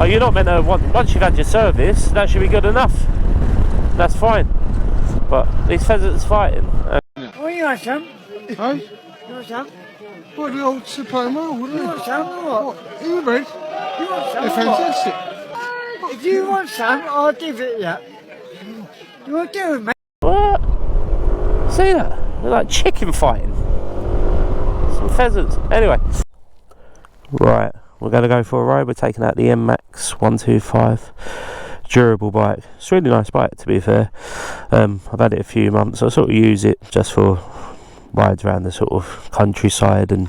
Oh, you're not meant to once you've had your service, that should be good enough. That's fine. But these pheasants fighting. What you want, some? Huh? You want some? What, the old Supremo, wouldn't You it? want some or what? eBike. You want some They're or what? fantastic. If you want some, I'll give it you. You want to do it, mate? What? See that? They're like chicken fighting. Some pheasants. Anyway. Right, we're going to go for a ride. We're taking out the NMAX 125. Durable bike. It's a really nice bike, to be fair. I've had it a few months. I sort of use it just for rides around the sort of countryside, and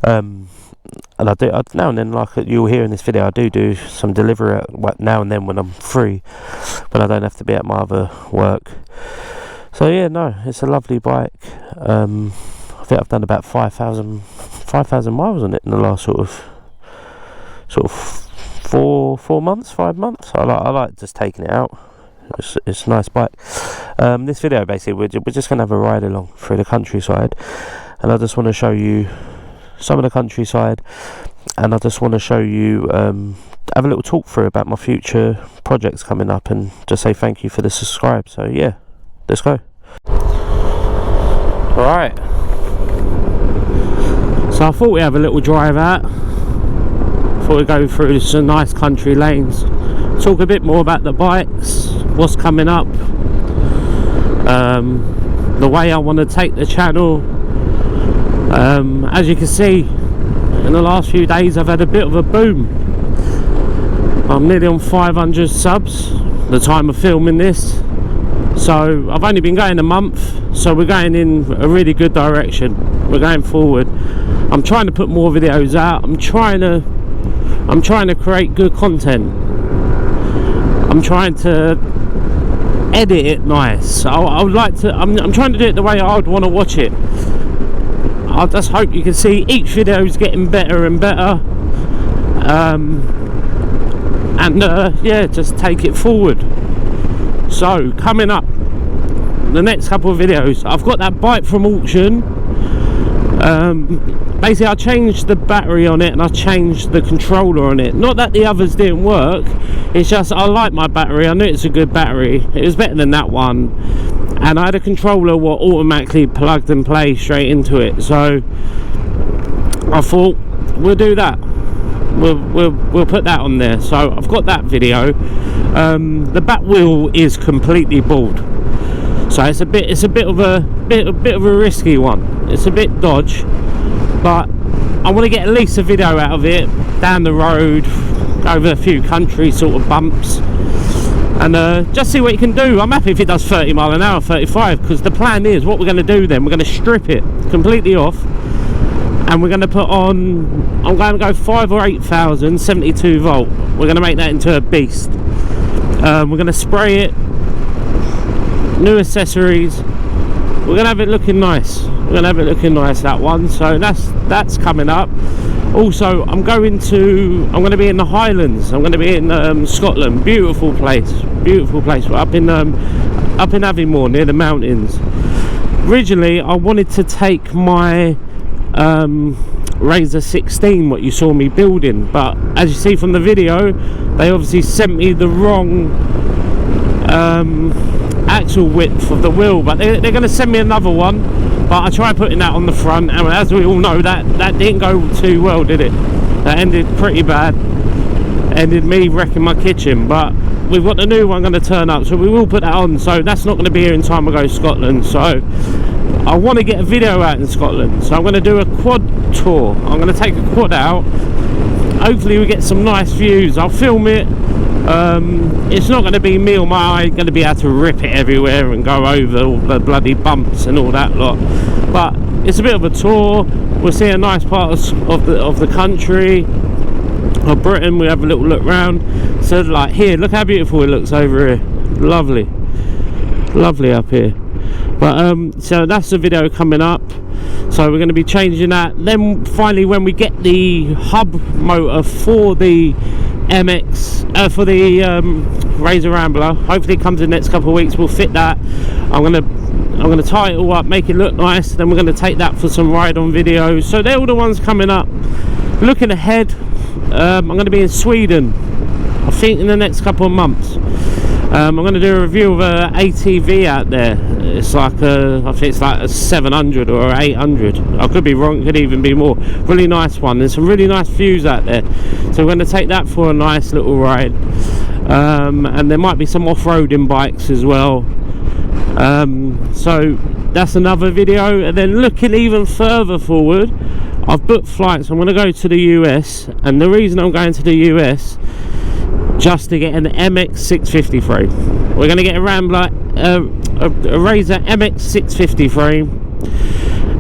I do now and then, like you'll hear in this video, I do some delivery now and then when I'm free, when I don't have to be at my other work. So yeah, no, it's a lovely bike. I think I've done about 5,000 miles on it in the last sort of 4 months, 5 months. I like just taking it out. It's a nice bike. This video basically we're just gonna have a ride along through the countryside, and I just want to show you some of the countryside, and I just want to show you have a little talk through about my future projects coming up, and just say thank you for the subscribe. So yeah, let's go. Alright, so I thought we'd have a little drive out. Thought we'd go through some nice country lanes, talk a bit more about the bikes, what's coming up, the way I want to take the channel. As you can see, in the last few days I've had a bit of a boom. I'm nearly on 500 subs the time of filming this, so I've only been going a month, so we're going in a really good direction. We're going forward. I'm trying to put more videos out. I'm trying to create good content. I'm trying to edit it nice. I would like to. I'm trying to do it the way I would want to watch it. I just hope you can see each video is getting better and better. Yeah, just take it forward. So coming up, the next couple of videos, I've got that bike from auction. Basically I changed the battery on it and I changed the controller on it. Not that the others didn't work, it's just I like my battery. I knew it's a good battery. It was better than that one, and I had a controller what automatically plugged and play straight into it, so I thought we'll do that. We'll put that on there. So I've got that video. The back wheel is completely bald, so it's a bit of a risky one. It's a bit dodge, but I want to get at least a video out of it down the road, over a few country sort of bumps, and just see what you can do. I'm happy if it does 30 mile an hour, 35, because the plan is what we're going to do then, we're going to strip it completely off, and we're going to put on, I'm going to go 5 or 8,000 72 volt. We're going to make that into a beast. We're going to spray it, new accessories. We're going to have it looking nice. We're going to have it looking nice, that one. So that's coming up. Also, I'm going to be in the Highlands. I'm going to be in Scotland. Beautiful place. Beautiful place. We're up in Aviemore, near the mountains. Originally, I wanted to take my Razor 16, what you saw me building, but as you see from the video, they obviously sent me the wrong axle width of the wheel, but they're going to send me another one. But I tried putting that on the front, and as we all know, that didn't go too well, did it? That ended pretty bad. Ended me wrecking my kitchen. But we've got the new one going to turn up, so we will put that on. So that's not going to be here in time to go to Scotland. So I want to get a video out in Scotland, so I'm going to do a quad tour. I'm going to take a quad out. Hopefully we get some nice views. I'll film it. It's not going to be me or my eye going to be able to rip it everywhere and go over all the bloody bumps and all that lot, but it's a bit of a tour. We'll see a nice part of the country of Britain. We have a little look round. So like here, look how beautiful it looks over here. Lovely up here. But so that's the video coming up. So we're going to be changing that. Then finally, when we get the hub motor for the MX, for the Razor Rambler, hopefully it comes in the next couple of weeks, we'll fit that. I'm gonna tie it all up, make it look nice. Then we're going to take that for some ride-on videos. So they're all the ones coming up. Looking ahead, I'm going to be in Sweden I think in the next couple of months. I'm going to do a review of a ATV out there. It's like I think it's like a 700 or 800. I could be wrong, could even be more. Really nice one. There's some really nice views out there, so we're going to take that for a nice little ride. And there might be some off-roading bikes as well. So that's another video. And then looking even further forward, I've booked flights. I'm going to go to the US, and the reason I'm going to the US, just to get an MX 650 frame. We're going to get a Rambler, a Razor MX 650 frame,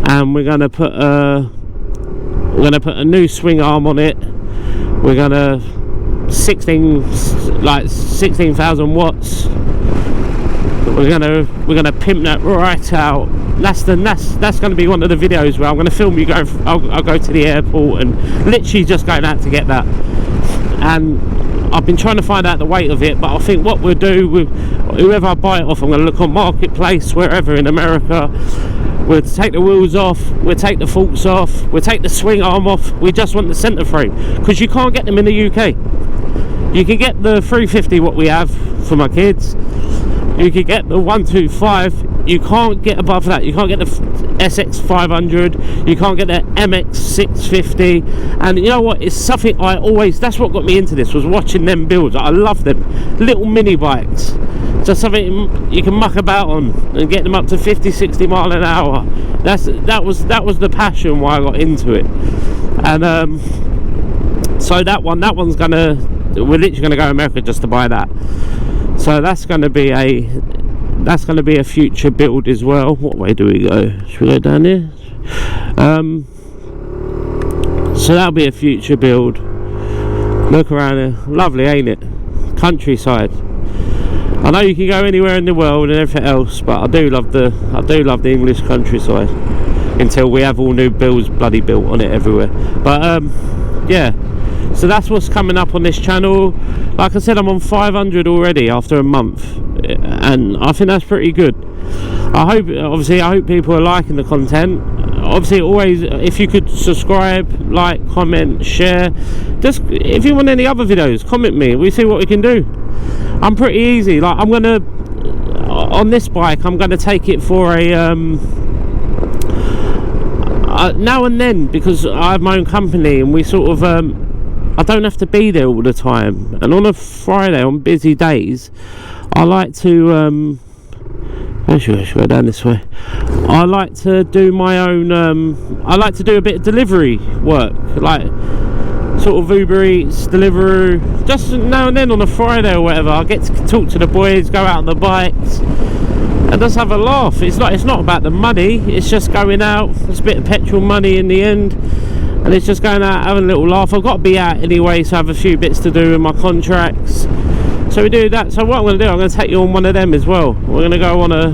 and we're going to put a new swing arm on it. We're going to 16,000 watts. We're gonna pimp that right out. That's going to be one of the videos where I'm going to film you going. I'll go to the airport and literally just going out to get that. And I've been trying to find out the weight of it, but I think what we'll do with whoever I buy it off, I'm going to look on Marketplace, wherever in America. We'll take the wheels off, we'll take the forks off, we'll take the swing arm off. We just want the centre frame, because you can't get them in the UK. You can get the 350 what we have for my kids. You could get the 125. You can't get above that. You can't get the SX 500. You can't get the MX 650. And you know what? It's something I always. That's what got me into this, was watching them builds. I love them little mini bikes. Just something you can muck about on and get them up to 50-60 mile an hour. That was the passion why I got into it. And so we're literally gonna go to America just to buy that. So that's going to be a future build as well. What way do we go? Should we go down here? So that'll be a future build. Look around here, lovely, ain't it? Countryside. I know you can go anywhere in the world and everything else, but I do love the English countryside. Until we have all new builds bloody built on it everywhere. But yeah. So that's what's coming up on this channel. Like I said, I'm on 500 already after a month, and I think that's pretty good. I hope people are liking the content. Obviously, always, if you could subscribe, like, comment, share. Just if you want any other videos, comment me. We see what we can do. I'm pretty easy. Like, I'm gonna on this bike, I'm gonna take it for a now and then, because I have my own company and we sort of I don't have to be there all the time, and on a Friday, on busy days, I like to should I go down this way? I like to do my own I like to do a bit of delivery work, like sort of Uber Eats, Deliveroo, just now and then on a Friday or whatever. I get to talk to the boys, go out on the bikes and just have a laugh. It's not about the money, it's just going out. It's a bit of petrol money in the end, and it's just going out, having a little laugh. I've got to be out anyway, so I have a few bits to do in my contracts. So we do that. So what I'm going to do, I'm going to take you on one of them as well. We're going to go on a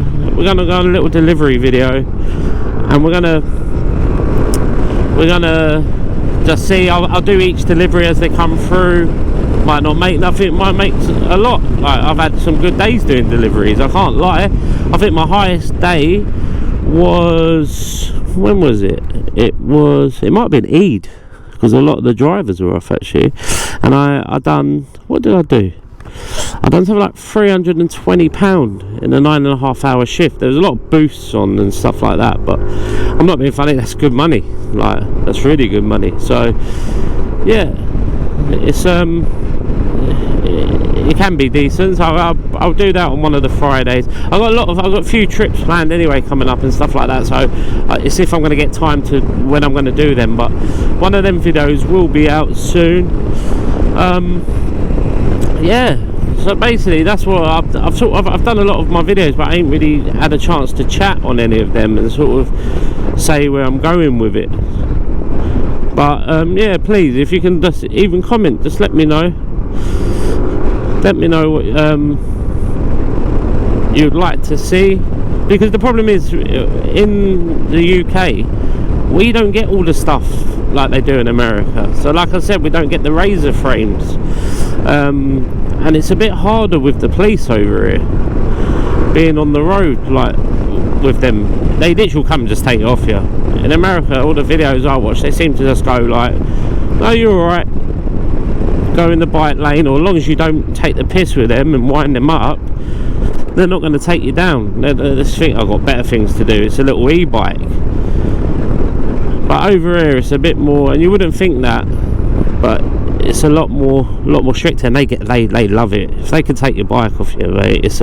little delivery video, and we're going to just see. I'll do each delivery as they come through. Might not make nothing, might make a lot. Like, I've had some good days doing deliveries, I can't lie. I think my highest day was, when was it? It might have been Eid, because a lot of the drivers were off actually. And I done, what did I do? I done something like £320 in a 9.5 hour shift. There was a lot of boosts on and stuff like that, but I'm not being funny, that's good money. Like, that's really good money. So yeah, it's it can be decent. So I'll do that on one of the Fridays. I've got a few trips planned anyway coming up and stuff like that, so it's if I'm going to get time to when I'm going to do them. But one of them videos will be out soon. Yeah, so basically that's what I've done a lot of my videos, but I ain't really had a chance to chat on any of them and sort of say where I'm going with it. But yeah, please, if you can just even comment, just let me know. Let me know what you'd like to see, because the problem is in the UK we don't get all the stuff like they do in America. So like I said, we don't get the razor frames, and it's a bit harder with the police over here being on the road. Like with them, they literally come and just take it off you. In America, all the videos I watch, they seem to just go like, no, you're alright, go in the bike lane, or as long as you don't take the piss with them and wind them up, they're not going to take you down. This thing, I've got better things to do. It's a little e-bike, but over here it's a bit more, and you wouldn't think that, but it's a lot more strict, and they love it. If they can take your bike off you, mate, it's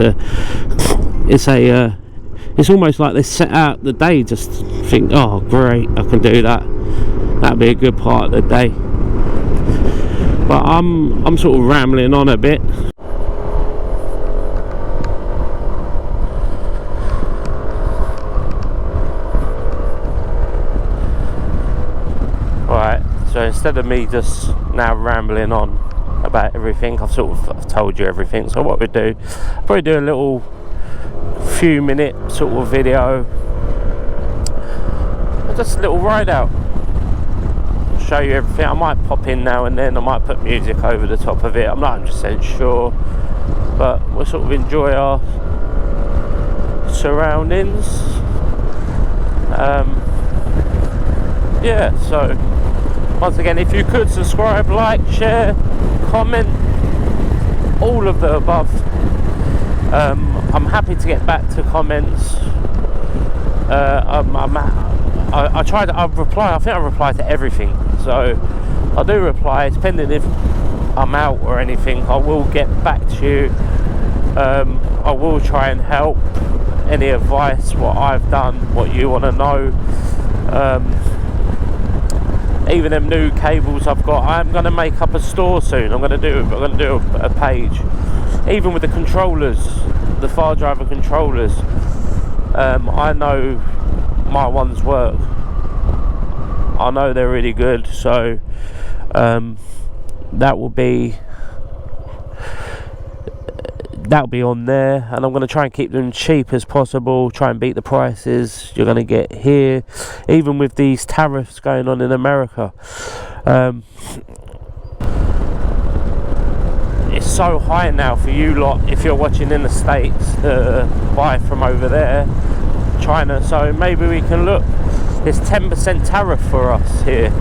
almost like they set out the day just think, oh great, I can do that. That'd be a good part of the day. But I'm sort of rambling on a bit. Right, so instead of me just now rambling on about everything, I've told you everything. So what we do, probably do a little few minute sort of video, just a little ride out, show you everything. I might pop in now and then, I might put music over the top of it, I'm not 100% sure, but we'll sort of enjoy our surroundings. Yeah, so once again, if you could subscribe, like, share, comment, all of the above. I'm happy to get back to comments. I reply, I think I reply to everything, so I do reply, depending if I'm out or anything, I will get back to you. I will try and help, any advice, what I've done, what you want to know. Even them new cables I've got, I'm going to make up a store soon. I'm going to do a page, even with the controllers, the far driver controllers. I know my ones work, I know they're really good, so that'll be on there, and I'm going to try and keep them cheap as possible, try and beat the prices you're going to get here, even with these tariffs going on in America. It's so high now for you lot, if you're watching in the States, to buy from over there, China. So maybe we can look, there's 10% tariff for us here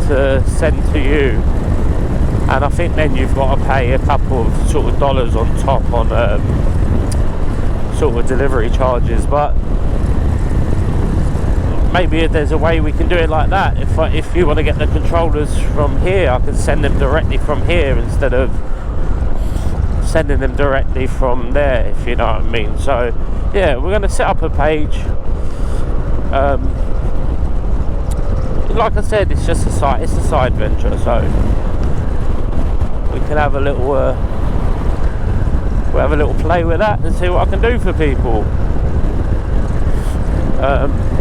to send to you, and I think then you've got to pay a couple of sort of dollars on top on sort of delivery charges. But maybe if there's a way we can do it like that, if you want to get the controllers from here, I can send them directly from here instead of sending them directly from there, if you know what I mean. So yeah, we're going to set up a page. Like I said, it's just a side venture, so we can have a little we'll have a little play with that and see what I can do for people,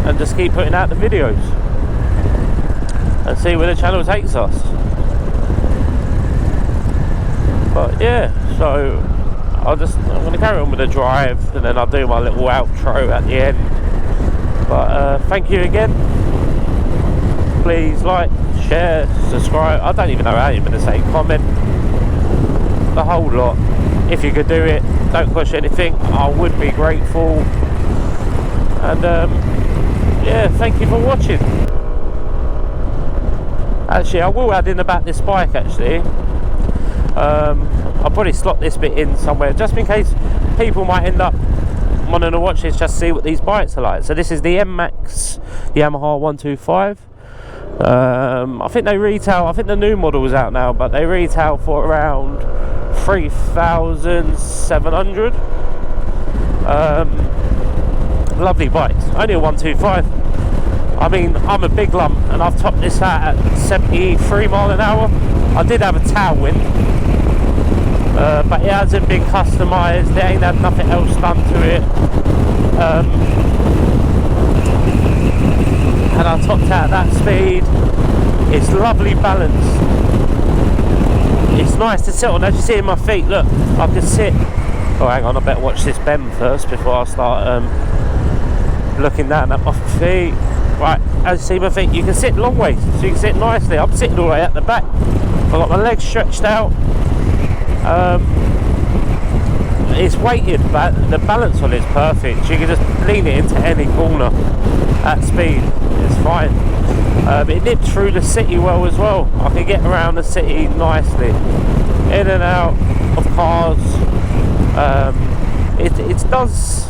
and just keep putting out the videos and see where the channel takes us. But yeah, so I'm going to carry on with the drive, and then I'll do my little outro at the end. But thank you again. Please like, share, subscribe. I don't even know how you're going to say, comment, the whole lot. If you could do it, don't push anything, I would be grateful. And yeah, thank you for watching. Actually, I will add in about this bike actually. I'll probably slot this bit in somewhere just in case people might end up wanting to watch this, just see what these bikes are like. So this is the NMAX Yamaha 125. I think they retail, I think the new model is out now, but they retail for around 3,700. Lovely bikes, only a 125. I mean, I'm a big lump and I've topped this out at 73 mile an hour. I did have a tailwind, but it hasn't been customised, they ain't had nothing else done to it. And I topped out at that speed. It's lovely balance. It's nice to sit on. As you see in my feet, look, I can sit. Oh, hang on, I better watch this bend first before I start looking down at my feet. Right, as you see my feet, you can sit long ways, so you can sit nicely. I'm sitting all the way at the back. I've got my legs stretched out. It's weighted, but the balance on it is perfect. You can just lean it into any corner at speed. It's fine. It nipped through the city well as well. I can get around the city nicely, in and out of cars. It does.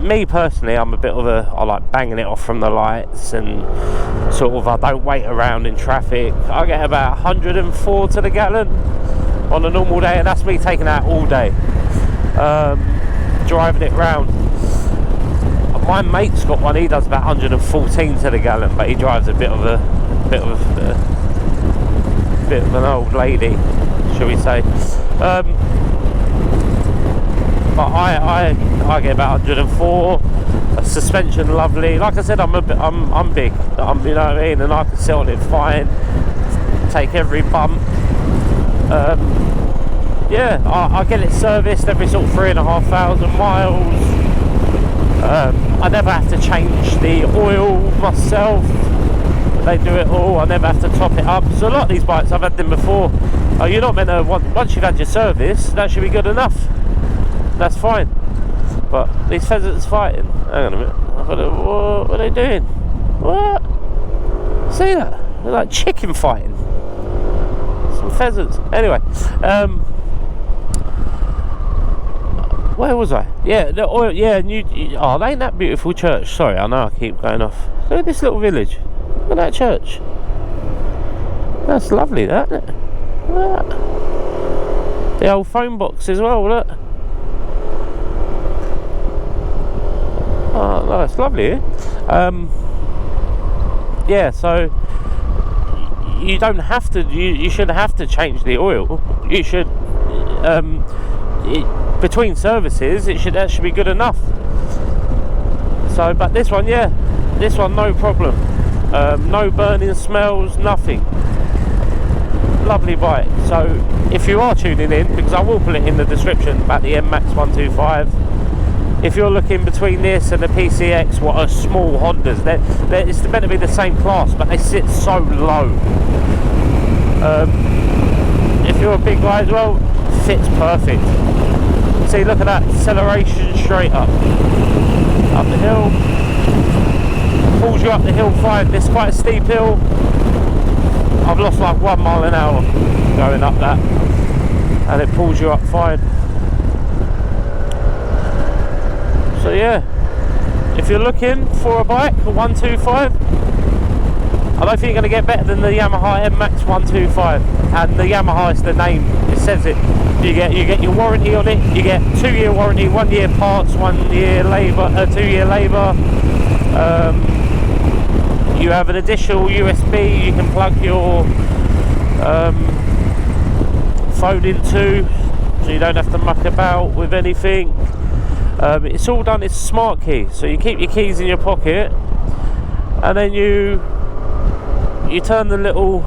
Me personally, I'm a bit of I like banging it off from the lights, and sort of I don't wait around in traffic. I get about 104 to the gallon on a normal day, and that's me taking out all day, driving it round. My mate's got one. He does about 114 to the gallon, but he drives a bit of an old lady, shall we say? But I get about 104. A suspension lovely. Like I said, I'm big. You know what I mean, and I can sit on it fine. Take every bump. Yeah, I get it serviced every sort of 3,500 miles. I never have to change the oil myself. They do it all. I never have to top it up. So a lot of these bikes, I've had them before. You're not meant to once you've had your service, that should be good enough. That's fine. But these pheasants fighting. Hang on a minute. What are they doing? What? See that? They're like chicken fighting. Some pheasants. Anyway, where was I? Yeah, the oil. Yeah, oh, they ain't that beautiful church. Sorry, I know I keep going off. Look at this little village. Look at that church. That's lovely, that, isn't it? Look at that. The old phone box as well. Look. Oh, no, it's lovely, eh? Yeah, so you don't have to. You shouldn't have to change the oil. You should. Between services, that should be good enough. So, but this one, yeah, this one no problem. No burning smells, nothing. Lovely bike. So, if you are tuning in, because I will put it in the description about the NMAX 125. If you're looking between this and the PCX, what are small Hondas? It's meant to be the same class, but they sit so low. If you're a big guy as well, fits perfect. See, look at that acceleration straight up the hill. Pulls you up the hill fine. This is quite a steep hill. I've lost like 1 mile an hour going up that, and it pulls you up fine. So yeah, if you're looking for a bike, a 125, I don't think you're going to get better than the Yamaha NMAX 125. And the Yamaha is the name, it says it. You get your warranty on it. You get 2-year warranty, 1 year parts, 1 year labour, 2 year labour. You have an additional USB you can plug your phone into, so you don't have to muck about with anything. It's all done. It's a smart key, so you keep your keys in your pocket, and then you turn the little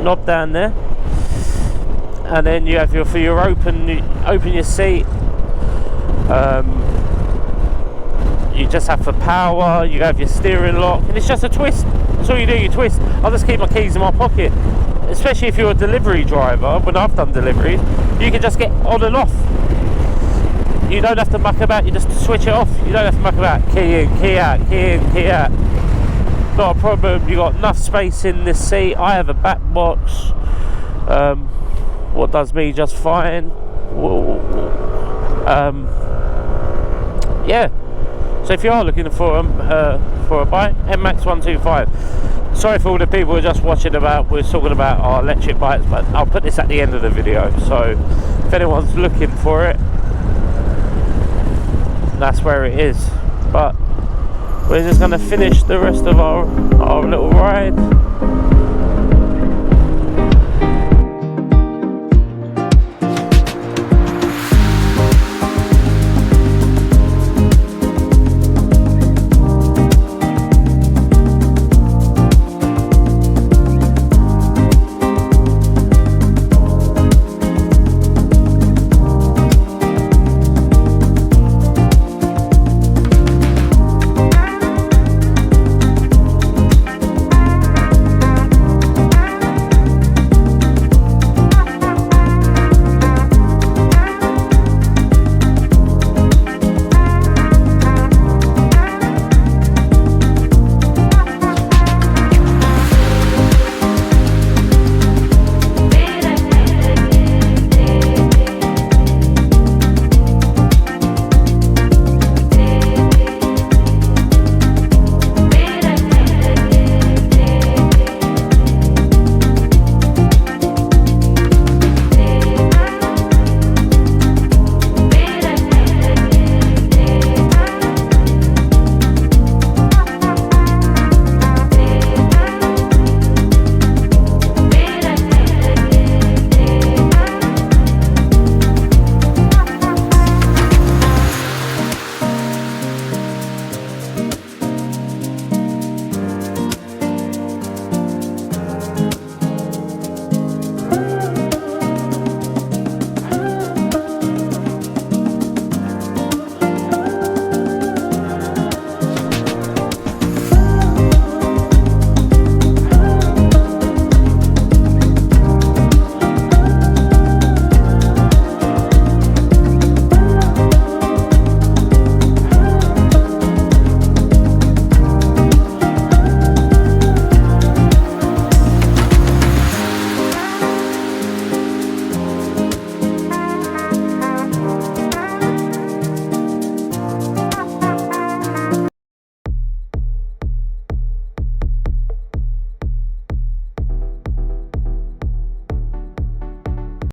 knob down there, and then you have your open your seat. You just have for power. You have your steering lock, and it's just a twist. That's all you do. You twist. I just keep my keys in my pocket, especially if you're a delivery driver. When I've done deliveries, you can just get on and off. You don't have to muck about. You just switch it off. You don't have to muck about. Key in, key out, key in, key out. Not a problem. You got enough space in this seat. I have a back box. What does me just fine. Yeah. So if you are looking for a bike, NMAX 125. Sorry for all the people who are just watching we're talking about our electric bikes, but I'll put this at the end of the video. So if anyone's looking for it, that's where it is. But we're just going to finish the rest of our little ride.